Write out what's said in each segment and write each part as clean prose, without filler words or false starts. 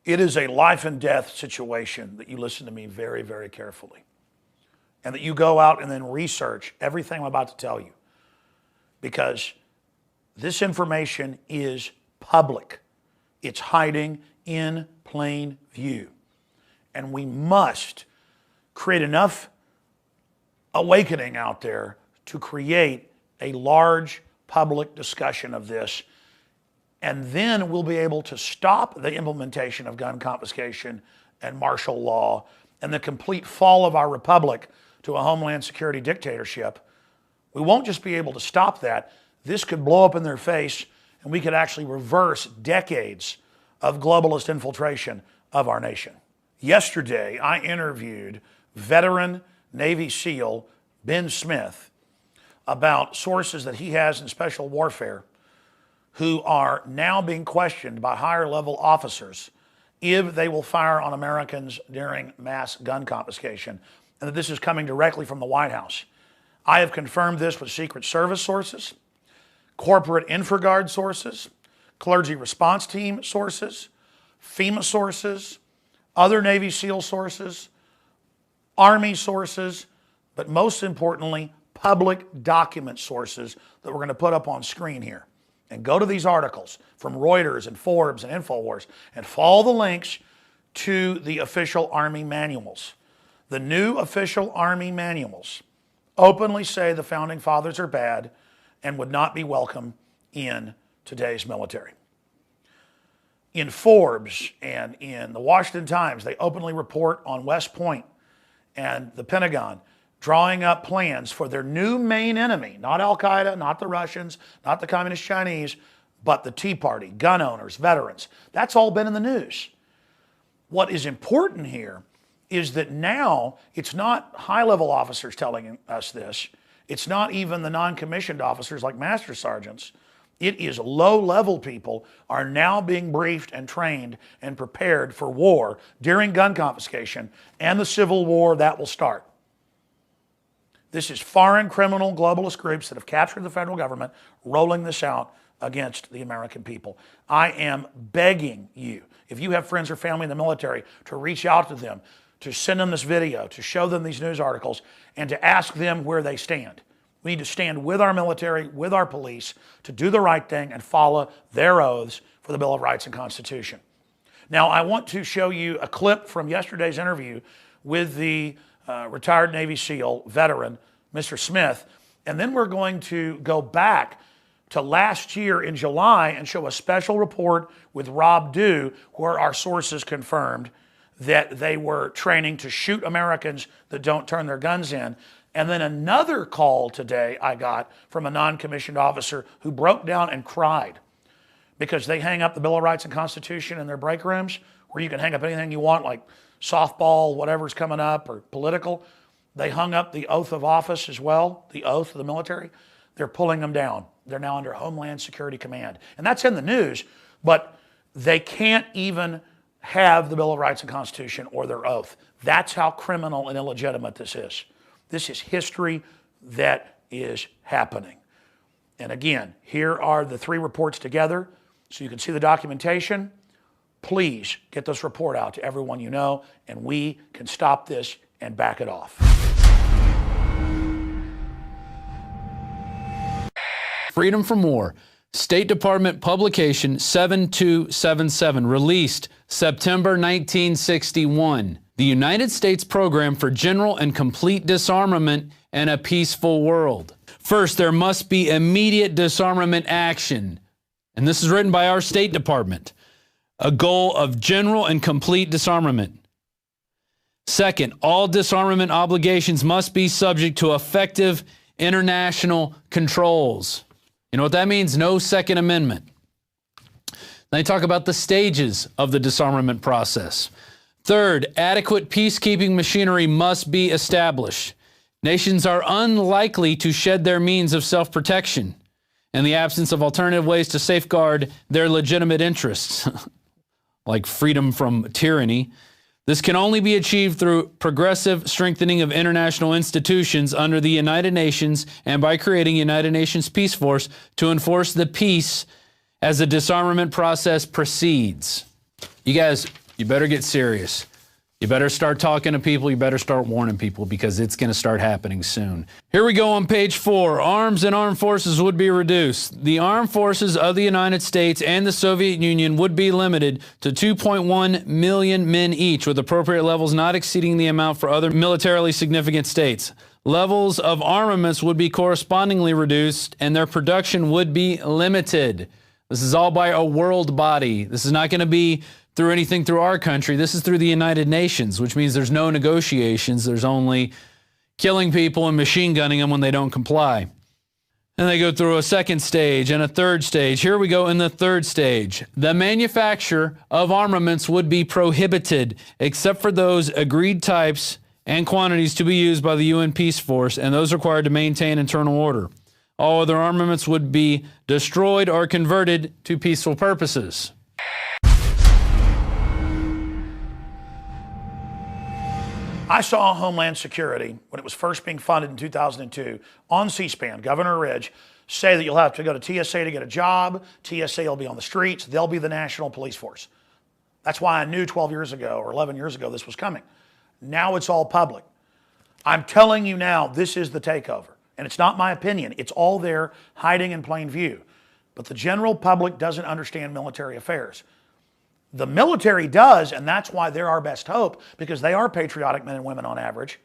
It is a life and death situation that you listen to me very, very carefully. And that you go out and then research everything I'm about to tell you. Because this information is public. It's hiding in plain view. And we must create enough awakening out there to create a large public discussion of this. And then we'll be able to stop the implementation of gun confiscation and martial law and the complete fall of our republic to a homeland security dictatorship. We won't just be able to stop that. This could blow up in their face, and we could actually reverse decades of globalist infiltration of our nation. Yesterday, I interviewed veteran Navy SEAL Ben Smith about sources that he has in special warfare who are now being questioned by higher level officers if they will fire on Americans during mass gun confiscation, and that this is coming directly from the White House. I have confirmed this with Secret Service sources, corporate InfraGard sources, clergy response team sources, FEMA sources, other Navy SEAL sources, Army sources, but most importantly, public document sources that we're going to put up on screen here. And go to these articles from Reuters and Forbes and InfoWars and follow the links to the official Army manuals. The new official Army manuals openly say the Founding Fathers are bad and would not be welcome in today's military. In Forbes and in the Washington Times, they openly report on West Point and the Pentagon drawing up plans for their new main enemy, not Al-Qaeda, not the Russians, not the Communist Chinese, but the Tea Party, gun owners, veterans. That's all been in the news. What is important here is that now it's not high-level officers telling us this. It's not even the non-commissioned officers like master sergeants. It is low-level people are now being briefed and trained and prepared for war during gun confiscation and the civil war that will start. This is foreign criminal globalist groups that have captured the federal government rolling this out against the American people. I am begging you, if you have friends or family in the military, to reach out to them, to send them this video, to show them these news articles, and to ask them where they stand. We need to stand with our military, with our police, to do the right thing and follow their oaths for the Bill of Rights and Constitution. Now, I want to show you a clip from yesterday's interview with the retired Navy SEAL veteran, Mr. Smith, and then we're going to go back to last year in July and show a special report with Rob Dew where our sources confirmed that they were training to shoot Americans that don't turn their guns in. And then another call today I got from a non-commissioned officer who broke down and cried because they hang up the Bill of Rights and Constitution in their break rooms where you can hang up anything you want, like softball, whatever's coming up, or political. They hung up the oath of office as well, the oath of the military. They're pulling them down. They're now under Homeland Security Command. And that's in the news, but they can't even have the Bill of Rights and Constitution or their oath. That's how criminal and illegitimate this is. This is history that is happening. And again, here are the three reports together so you can see the documentation. Please get this report out to everyone you know, and we can stop this and back it off. Freedom from War. State Department publication 7277, released September 1961. The United States Program for General and Complete Disarmament and a Peaceful World. First, there must be immediate disarmament action. And this is written by our State Department. A goal of general and complete disarmament. Second, all disarmament obligations must be subject to effective international controls. You know what that means? No Second Amendment. They talk about the stages of the disarmament process. Third, adequate peacekeeping machinery must be established. Nations are unlikely to shed their means of self-protection in the absence of alternative ways to safeguard their legitimate interests, like freedom from tyranny. This can only be achieved through progressive strengthening of international institutions under the United Nations and by creating United Nations Peace Force to enforce the peace as the disarmament process proceeds. You guys, you better get serious. You better start talking to people. You better start warning people because it's going to start happening soon. Here we go on page 4. Arms and armed forces would be reduced. The armed forces of the United States and the Soviet Union would be limited to 2.1 million men each, with appropriate levels not exceeding the amount for other militarily significant states. Levels of armaments would be correspondingly reduced and their production would be limited. This is all by a world body. This is not going to be through anything through our country. This is through the United Nations, which means there's no negotiations. There's only killing people and machine gunning them when they don't comply. And they go through a second stage and a third stage. Here we go in the third stage. The manufacture of armaments would be prohibited, except for those agreed types and quantities to be used by the UN Peace Force and those required to maintain internal order. All other armaments would be destroyed or converted to peaceful purposes. I saw Homeland Security, when it was first being funded in 2002, on C-SPAN, Governor Ridge, say that you'll have to go to TSA to get a job. TSA will be on the streets. They'll be the national police force. That's why I knew 12 years ago or 11 years ago this was coming. Now it's all public. I'm telling you now, this is the takeover. And it's not my opinion. It's all there, hiding in plain view. But the general public doesn't understand military affairs. The military does, and that's why they're our best hope, because they are patriotic men and women on average,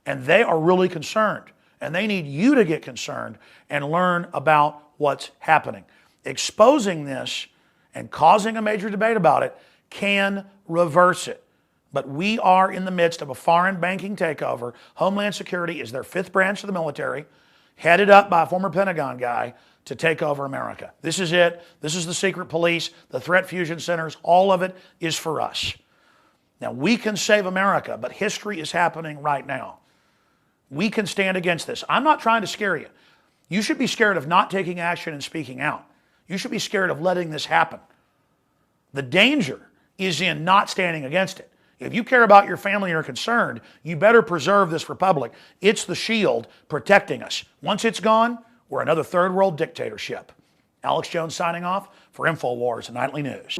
and they are really concerned. And they need you to get concerned and learn about what's happening. Exposing this and causing a major debate about it can reverse it. But we are in the midst of a foreign banking takeover. Homeland Security is their 5th branch of the military, headed up by a former Pentagon guy, to take over America. This is it. This is the secret police, the threat fusion centers. All of it is for us. Now, we can save America, but history is happening right now. We can stand against this. I'm not trying to scare you. You should be scared of not taking action and speaking out. You should be scared of letting this happen. The danger is in not standing against it. If you care about your family and are concerned, you better preserve this republic. It's the shield protecting us. Once it's gone, we're another third world dictatorship. Alex Jones signing off for InfoWars Nightly News.